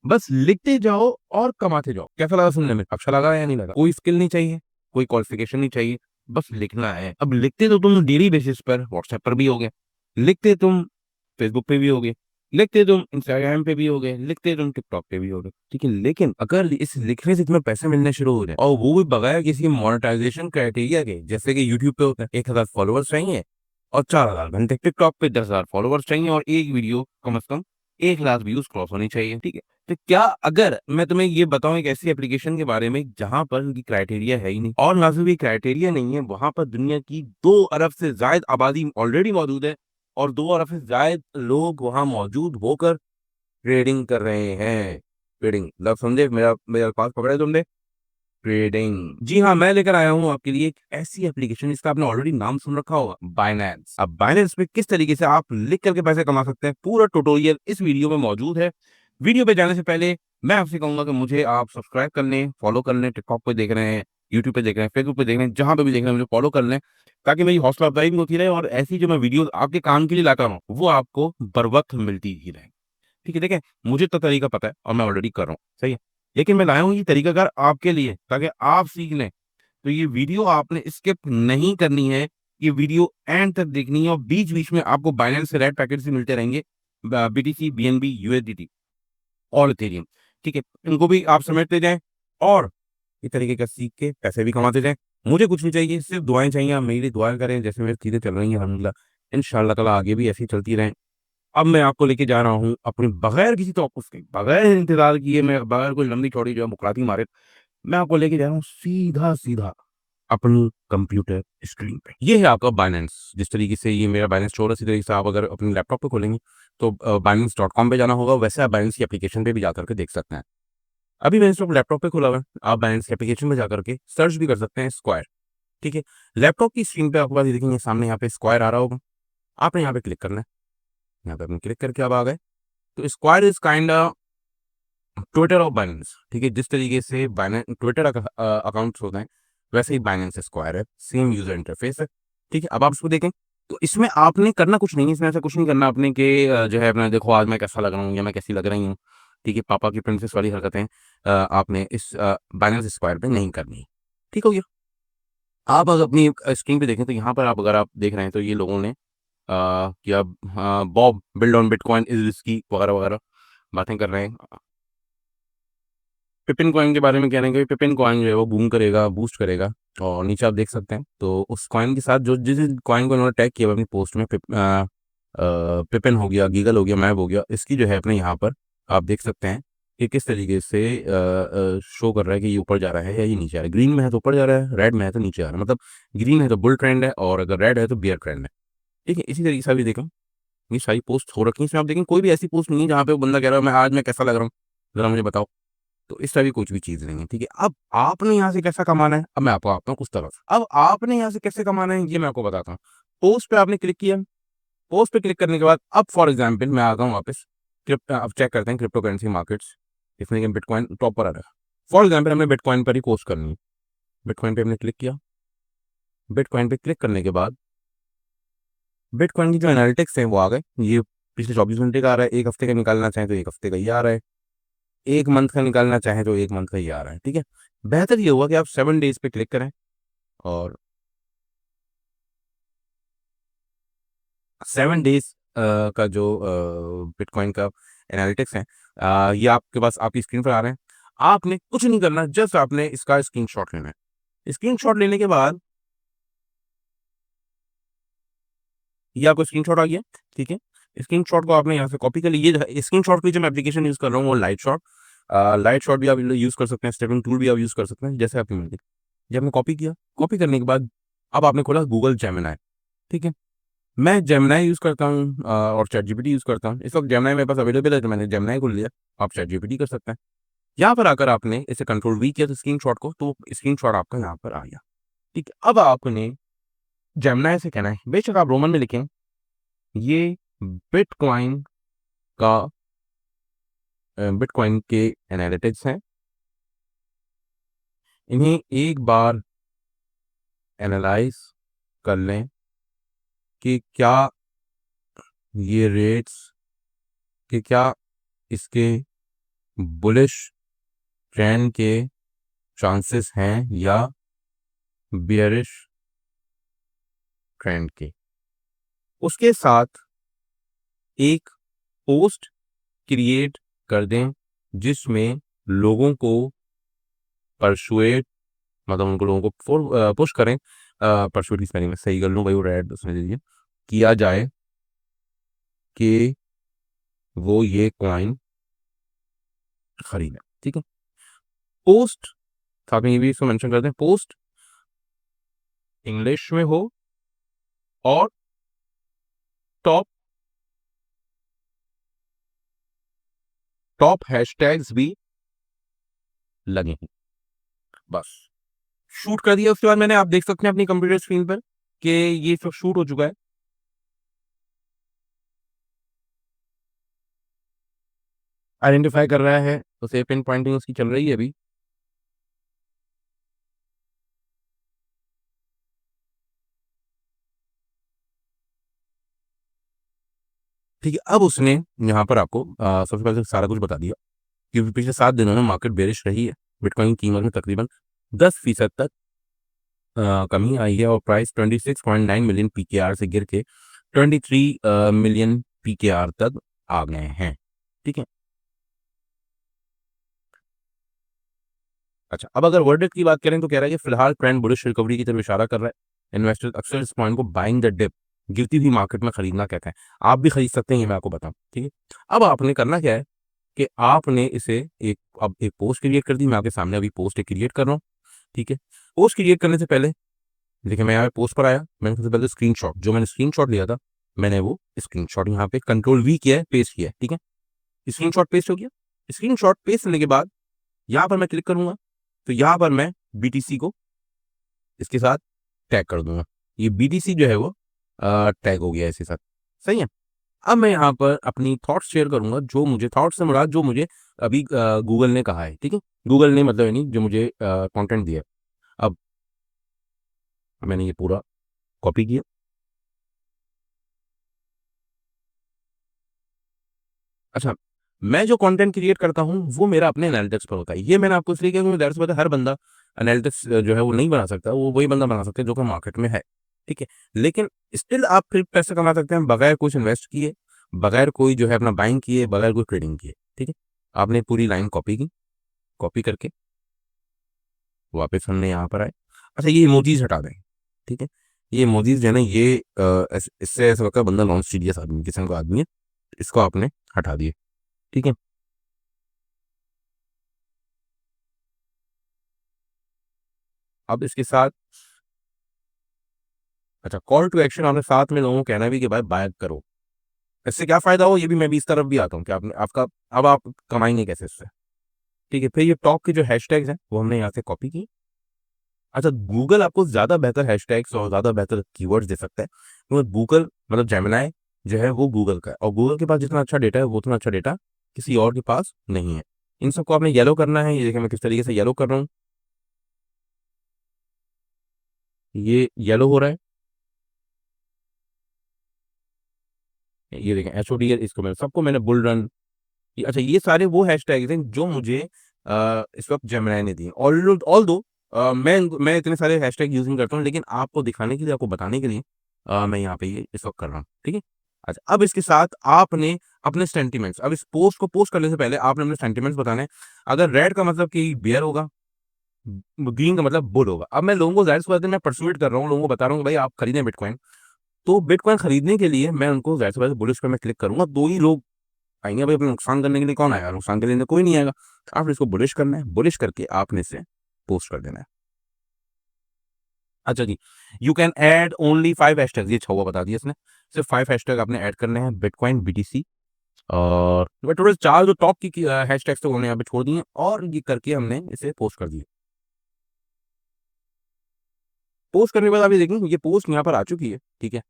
बस लिखते जाओ और कमाते जाओ। कैसा लगा सुनने में? अच्छा लगा या नहीं लगा? कोई स्किल नहीं चाहिए, कोई क्वालिफिकेशन नहीं चाहिए, बस लिखना है। अब लिखते तो तुम डेली बेसिस पर व्हाट्सएप पर भी होगे, लिखते तुम फेसबुक पे भी होगे, लिखते तुम इंस्टाग्राम पे भी होगे, लिखते तुम टिकटॉक पे भी होगे, ठीक है। लेकिन अगर इस लिखने से तुम्हें पैसे मिलने शुरू हो जाए, और वो भी बगैर किसी मोनेटाइजेशन क्राइटेरिया के, जैसे कि यूट्यूब पे होता है 1,000 फॉलोअर्स चाहिए और 4,000 घंटे, टिकटॉक पे 10,000 फॉलोअर्स चाहिए और एक वीडियो कम से कम 1 लाख व्यूज क्रॉस होनी चाहिए, ठीक है। तो क्या अगर मैं तुम्हें ये बताऊं एक ऐसी एप्लीकेशन के बारे में जहां पर उनकी क्राइटेरिया है ही नहीं, और ना सिर्फ ये क्राइटेरिया नहीं है, वहां पर दुनिया की 2 अरब से ज्यादा आबादी ऑलरेडी मौजूद है और 2 अरब से ज्यादा लोग वहां मौजूद होकर ट्रेडिंग कर रहे हैं। ट्रेडिंग लफ्ज समझे? मेरा मेरा पास पकड़े तुमने? ट्रेडिंग, जी हाँ, मैं लेकर आया हूँ आपके लिए एक ऐसी एप्लीकेशन जिसका आपने ऑलरेडी नाम सुन रखा होगा, बाइनेंस। अब बाइनेंस पे किस तरीके से आप लिख करके पैसे कमा सकते हैं, पूरा ट्यूटोरियल इस वीडियो में मौजूद है। वीडियो पे जाने से पहले मैं आपसे कहूंगा कि मुझे आप सब्सक्राइब कर लें, फॉलो कर लें। टिकटॉक पे देख रहे हैं, यूट्यूब पे देख रहे हैं, फेसबुक पे देख रहे हैं, जहां पे भी देख रहे हैं मुझे फॉलो कर लें, ताकि मेरी हौसला अफजाई भी होती रहे और ऐसी जो मैं वीडियो आपके काम के लिए लाता हूँ वो आपको बर वक्त मिलती ही रहे, ठीक है। देखें, मुझे तो तरीका पता है और मैं ऑलरेडी कर रहा हूँ, सही है, लेकिन मैं लाया हूँ ये तरीकाकार आपके लिए ताकि आप सीख लें। तो ये वीडियो आपने स्किप नहीं करनी है, ये वीडियो एंड तक देखनी है और बीच बीच में आपको बाइनेंस से रेड पैकेट से मिलते रहेंगे, बीटीसी, बीएनबी, यूएसडीटी और इथेरियम, ठीक है। इनको भी आप समझते जाएं और इस तरीके का सीख के पैसे भी कमाते जाएं। मुझे कुछ नहीं चाहिए, सिर्फ दुआएं चाहिए। आप मेरी दुआएं करें, जैसे मेरी चीजें चल रही हैं अल्हम्दुलिल्लाह इंशाअल्लाह ताला आगे भी ऐसी चलती रहें। अब मैं आपको लेके जा रहा हूँ अपनी, बगैर किसी तवक्कुफ के, बगैर इंतजार किए, मैं बगैर कोई लंबी चौड़ी जो है मुकराती मारे, मैं आपको लेके जा रहा हूँ सीधा सीधा अपनी कंप्यूटर स्क्रीन पे। ये है आपका बाइनेंस। जिस तरीके से ये मेरा बाइनेंस स्टोर है, इसी तरीके से आप अगर अपने लैपटॉप पे खोलेंगे तो binance.com पे जाना होगा। वैसे आप बाइनेंस की एप्लीकेशन पे भी जाकर के देख सकते हैं। अभी मैंने सिर्फ लैपटॉप पे खोला हुआ है, आप बाइनेंस की एप्लीकेशन में जाकर के सर्च भी कर सकते हैं स्क्वायर, ठीक है। लैपटॉप की स्क्रीन पे आपके पास ये देखेंगे सामने यहाँ पे स्क्वायर आ रहा होगा, आपने यहाँ पे क्लिक करना है। यहाँ पे आपने क्लिक करके अब आ गए। तो square is kind Twitter of Binance, ठीक है। जिस तरीके से बाइनेंस ट्विटर अकाउंट्स होते हैं, वैसे ही बाइनेंस स्क्वायर है, सेम यूजर इंटरफेस है, ठीक है। अब आप इसको देखें तो इसमें आपने करना कुछ नहीं है, इसमें ऐसा कुछ नहीं करना आपने कि जो है अपना देखो आज मैं कैसा लग रहा हूँ या मैं कैसी लग रही हूँ, ठीक है। पापा की प्रिंसेस वाली हरकतें आपने इस बाइनेंस स्क्वायर पे नहीं करनी, ठीक हो गया। आप अगर अपनी स्क्रीन पे देखें तो यहाँ पर आप अगर आप देख रहे हैं तो ये लोगों ने कि अब Bob build on bitcoin is risky वगैरह वगैरह बातें कर रहे हैं। पिपिन कॉइन के बारे में कह रहे हैं कि पिपिन कॉइन जो है वो बूम करेगा, बूस्ट करेगा। और नीचे आप देख सकते हैं तो उस कॉइन के साथ जो जिस कॉइन को उन्होंने टैग किया हुआ अपनी पोस्ट में, पिपिन हो गया, गीगल हो गया, मैप हो गया, इसकी जो है अपने यहाँ पर आप देख सकते हैं कि किस तरीके से शो कर रहा है कि ये ऊपर जा रहा है या ये नीचे आ रहा है। ग्रीन में है तो ऊपर जा रहा है, रेड में है तो नीचे आ रहा है। मतलब ग्रीन है तो बुल ट्रेंड है और अगर रेड है तो बियर ट्रेंड है, ठीक है। इसी तरीके से अभी देखो ये सारी पोस्ट हो रखी है, इसमें आप देखें कोई भी ऐसी पोस्ट नहीं है जहाँ पे वो बंदा कह रहा है मैं आज मैं कैसा लग रहा हूँ, जरा मुझे बताओ। तो इस तरह की कुछ भी चीज़ नहीं है, ठीक है। अब आपने यहाँ से कैसा कमाना है, अब मैं आपको आता हूँ उस तरफ। अब आपने यहाँ से कैसे कमाना है ये मैं आपको बताता हूँ। पोस्ट पे आपने क्लिक किया, पोस्ट पे क्लिक करने के बाद अब फॉर एग्जाम्पल मैं आता हूँ वापस अब चेक करते हैं क्रिप्टो करेंसी मार्केट्स, इसमें कि बिटकॉइन टॉप पर आ रहा है। फॉर एग्जाम्पल हमें बिटकॉइन पर ही पोस्ट करनी है। बिटकॉइन पे हमने क्लिक किया, बिटकॉइन पे क्लिक करने के बाद बिटकॉइन की जो एनालिटिक्स है वो आ गए। ये पिछले 24 घंटे का आ रहा है, 1 हफ्ते का निकालना चाहें तो 1 हफ्ते का ही आ रहा है, 1 मंथ का निकालना चाहें तो 1 मंथ का ही आ रहा है, ठीक है। बेहतर ये हुआ कि आप 7 डेज पे क्लिक करें और 7 डेज का जो बिटकॉइन का एनालिटिक्स है ये आपके पास आपकी स्क्रीन पर आ रहे हैं। आपने कुछ नहीं करना, जस्ट आपने इसका स्क्रीनशॉट लेना है। स्क्रीनशॉट लेने के बाद ये आपको स्क्रीनशॉट आ गया, ठीक है। स्क्रीनशॉट को आपने यहाँ से कॉपी कर लिया। ये स्क्रीनशॉट की जो मैं एप्लीकेशन यूज़ कर रहा हूँ वो लाइट शॉट, लाइट शॉट भी आप यूज़ कर सकते हैं, स्टेपिंग टूल भी आप यूज़ कर सकते हैं, जैसे आपकी मर्जी। जब आपने कॉपी किया, कॉपी करने के बाद अब आपने खोला गूगल जेमिनाई, ठीक है। मैं जेमिनाई यूज़ करता हूँ और चैट जीपीटी यूज़ करता हूँ। इस वक्त जेमिनाई मेरे पास अवेलेबल है तो मैंने जेमिनाई को लिया। आप चैट जीपीटी कर सकते हैं। यहाँ पर आकर आपने इसे कंट्रोल वी किया तो स्क्रीनशॉट को, तो स्क्रीनशॉट आपका यहाँ पर आ गया, ठीक है। अब आपने जेमिनाई से कहना है, बेशक आप रोमन में लिखें, ये बिटकॉइन का बिटकॉइन के एनालिटिक्स हैं, इन्हें एक बार एनालाइज कर लें कि क्या ये रेट्स, कि क्या इसके बुलिश ट्रेंड के चांसेस हैं या बियरिश ट्रेंड के। उसके साथ एक पोस्ट क्रिएट कर दें जिसमें लोगों को परसुएट, मतलब उनको लोगों को पुश करें, परसुएट की स्पेलिंग में सही कर लूँ भाई, वो रेड उसमें दे दीजिए, किया जाए कि वो ये कॉइन खरीदें। ठीक है, पोस्ट साथ में ये भी इसको मेंशन करते हैं, पोस्ट इंग्लिश में हो और टॉप टॉप हैशटैग्स भी लगे हैं। बस शूट कर दिया। उसके बाद मैंने, आप देख सकते हैं अपनी कंप्यूटर स्क्रीन पर कि ये सब शूट हो चुका है। आइडेंटिफाई कर रहा है, तो सेव पिन पॉइंटिंग उसकी चल रही है अभी। ठीक है, अब उसने यहाँ पर आपको सबसे पहले सारा कुछ बता दिया कि पिछले 7 दिनों में मार्केट बेरिश रही है। बिटकॉइन की कीमत में तकरीबन 10% तक कमी आई है और प्राइस 26.9 मिलियन पीकेआर से गिर के 23 मिलियन पीकेआर तक आ गए हैं। ठीक है, अच्छा, अब अगर वर्डिक्ट की बात करें तो कह रहा है कि फिलहाल ट्रेंड बुलिश रिकवरी की तरफ इशारा कर रहा है। इन्वेस्टर्स अक्सर इस पॉइंट को बाइंग द डिप, गिरती हुई मार्केट में खरीदना कहते हैं। आप भी खरीद सकते हैं, ये मैं आपको बताऊं। ठीक है, अब आपने करना क्या है कि आपने इसे अब एक पोस्ट क्रिएट कर दी। मैं आपके सामने अभी पोस्ट क्रिएट कर रहा हूँ। ठीक है, पोस्ट क्रिएट करने से पहले देखिए, मैं यहाँ पे पोस्ट पर आया, मैंने सबसे पहले स्क्रीनशॉट, जो मैंने स्क्रीनशॉट लिया था, मैंने वो स्क्रीनशॉट यहाँ पे कंट्रोल वी किया है, पेस्ट किया है। ठीक है, स्क्रीनशॉट पेस्ट हो गया। स्क्रीनशॉट पेस्ट करने के बाद यहाँ पर मैं क्लिक करूंगा तो यहाँ पर मैं बीटीसी को इसके साथ टैग कर दूंगा। ये बीटीसी जो है वो टैग हो गया इसके साथ। सही है, अब मैं यहाँ पर अपनी थॉट्स शेयर करूंगा, जो मुझे थॉट्स से मुराद जो मुझे अभी गूगल ने कहा है। ठीक है, गूगल ने मतलब यानी जो मुझे कंटेंट दिया। अब मैंने ये पूरा कॉपी किया। अच्छा, मैं जो कंटेंट क्रिएट करता हूँ वो मेरा अपने एनालिटिक्स पर होता है। ये मैंने आपको इसलिए किया क्योंकि दैट्स व्हाई हर बंदा एनालिटिक्स जो है वो नहीं बना सकता, वो वही बंदा बना सकता है जो कि मार्केट में है। ठीक है, लेकिन स्टिल आप फिर पैसे कमा सकते हैं बगैर कुछ इन्वेस्ट किए, बगैर कोई जो है अपना बाइंग किए, बगैर कोई ट्रेडिंग किए। ठीक है, आपने पूरी लाइन कॉपी की, कॉपी करके वापस हमने यहाँ पर आए। अच्छा, ये इमोजीज हटा दें। ठीक है, ये इमोजीज जो है ना, ये इससे ऐसा लगता है बंदा नॉन सीरियस आदमी, किस्म का आदमी है। इसको आपने हटा दिए। ठीक है, अब इसके साथ अच्छा, कॉल टू एक्शन आपने साथ में लोगों को कहना भी कि भाई बाय करो। इससे क्या फायदा हो, ये भी मैं भी इस तरफ भी आता हूँ कि आपने आपका, अब आप कमाएंगे कैसे इससे। ठीक है, फिर ये टॉप के जो हैशटैग्स हैं वो हमने यहाँ से कॉपी की। अच्छा, गूगल आपको ज्यादा बेहतर हैशटैग्स और ज्यादा बेहतर कीवर्ड्स दे सकता है, क्योंकि गूगल मतलब जेमिनाई जो है वो गूगल का है, और गूगल के पास जितना अच्छा डेटा है वो उतना अच्छा डेटा किसी और के पास नहीं है। इन सबको आपने येलो करना है। ये देखिए मैं किस तरीके से येलो कर रहा हूँ, ये येलो हो रहा है। ये देखें HOD, इसको मैं सबको मैंने बुल रन। अच्छा, ये सारे वो हैशटैग्स हैं जो मुझे इस वक्त जेमिनी ने दिए। ऑल दो मैं इतने सारे हैशटैग यूज नहीं करता हूँ, लेकिन आपको दिखाने के लिए, आपको बताने के लिए मैं यहाँ पे ये इस वक्त कर रहा हूँ। ठीक है, अच्छा, अब इसके साथ आपने अपने सेंटिमेंट्स, अब इस पोस्ट को पोस्ट करने से पहले आपने अपने सेंटिमेंट्स बताने हैं। अगर रेड का मतलब कि बियर होगा, ग्रीन का मतलब बुल होगा। अब मैं लोगों को जाहिर सी बात है मैं परसुएट कर रहा हूँ, लोगों को बता रहा हूँ कि भाई आप खरीदें बिटकॉइन। तो बिटकॉइन खरीदने के लिए मैं उनको जाहिर सी बात है बुलिश पे मैं क्लिक करूंगा, दो ही लोग आएंगे भाई। अपने नुकसान करने के लिए कौन आएगा? नुकसान के लिए तो कोई नहीं आएगा। आपने इसको बुलिश करना है, बुलिश करके आपने इसे पोस्ट कर देना है। अच्छा जी, you can add only 5 hashtags, ये 6 हुआ बता दिया इसने। सिर्फ 5 हैशटैग आपने ऐड करने हैं, बिटकॉइन बीटीसी। और टोटल 4 जो टॉप की हैशटैग्स थे उन्होंने यहाँ पे छोड़ दिए, और ये करके हमने इसे पोस्ट कर दिया। पोस्ट करने के बाद आप ये देखेंगे ये पोस्ट यहाँ पर आ चुकी है। ठीक है,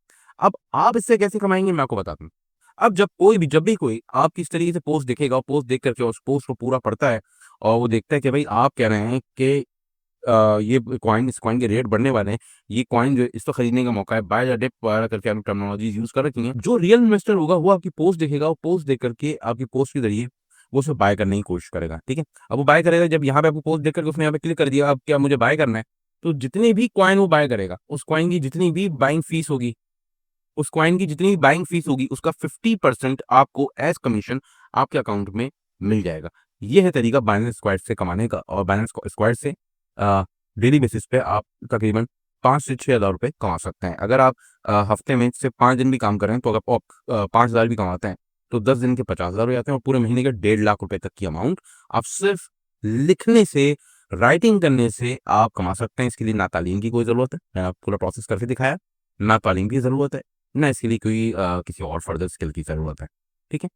अब आप इससे कैसे कमाएंगे मैं आपको बताता हूँ। अब जब भी कोई आपकी इस तरीके से पोस्ट देखेगा और पोस्ट देख करके उस पोस्ट को पूरा पढ़ता है, और वो देखता है कि भाई आप कह रहे हैं कि ये कॉइन, इस कॉइन के रेट बढ़ने वाले हैं, ये कॉइन जो है इसको खरीदने का मौका है, बाय द डिप वगैरह करके आपने टर्मिनोलॉजी यूज कर रखी है। जो रियल इन्वेस्टर होगा वो आपकी पोस्ट देखेगा और पोस्ट देख करके आपकी पोस्ट के जरिए वो उसे बाय करने की कोशिश करेगा, ठीक है। अब वो बाय करेगा, जब यहाँ पे आपको पोस्ट देख करके उसने यहाँ पे क्लिक कर दिया, अब क्या मुझे बाय करना है, तो जितने भी कॉइन वो बाय करेगा, उस कॉइन की जितनी भी बाइंग फीस होगी, उस कॉइन की जितनी भी बाइंग फीस होगी, उसका 50% आपको एज कमीशन आपके अकाउंट में मिल जाएगा। ये है तरीका बाइनेंस स्क्वायर से कमाने का, और बाइनेंस स्क्वायर से डेली बेसिस पे आप तकरीबन 5 से 6 हज़ार रुपये कमा सकते हैं। अगर आप हफ्ते में सिर्फ 5 दिन भी काम कर रहे हैं, तो अगर आप 5 हज़ार भी कमाते हैं, तो 10 दिन के 50 हज़ार हो जाते हैं, और पूरे महीने के 1.5 लाख रुपए तक की अमाउंट आप सिर्फ लिखने से, राइटिंग करने से आप कमा सकते हैं। इसके लिए ना तालीम की कोई ज़रूरत है, मैंने आपको पूरा प्रोसेस करके दिखाया, ना तालीम की ज़रूरत है, ना इसके लिए कोई किसी और फर्दर स्किल की ज़रूरत है, ठीक है।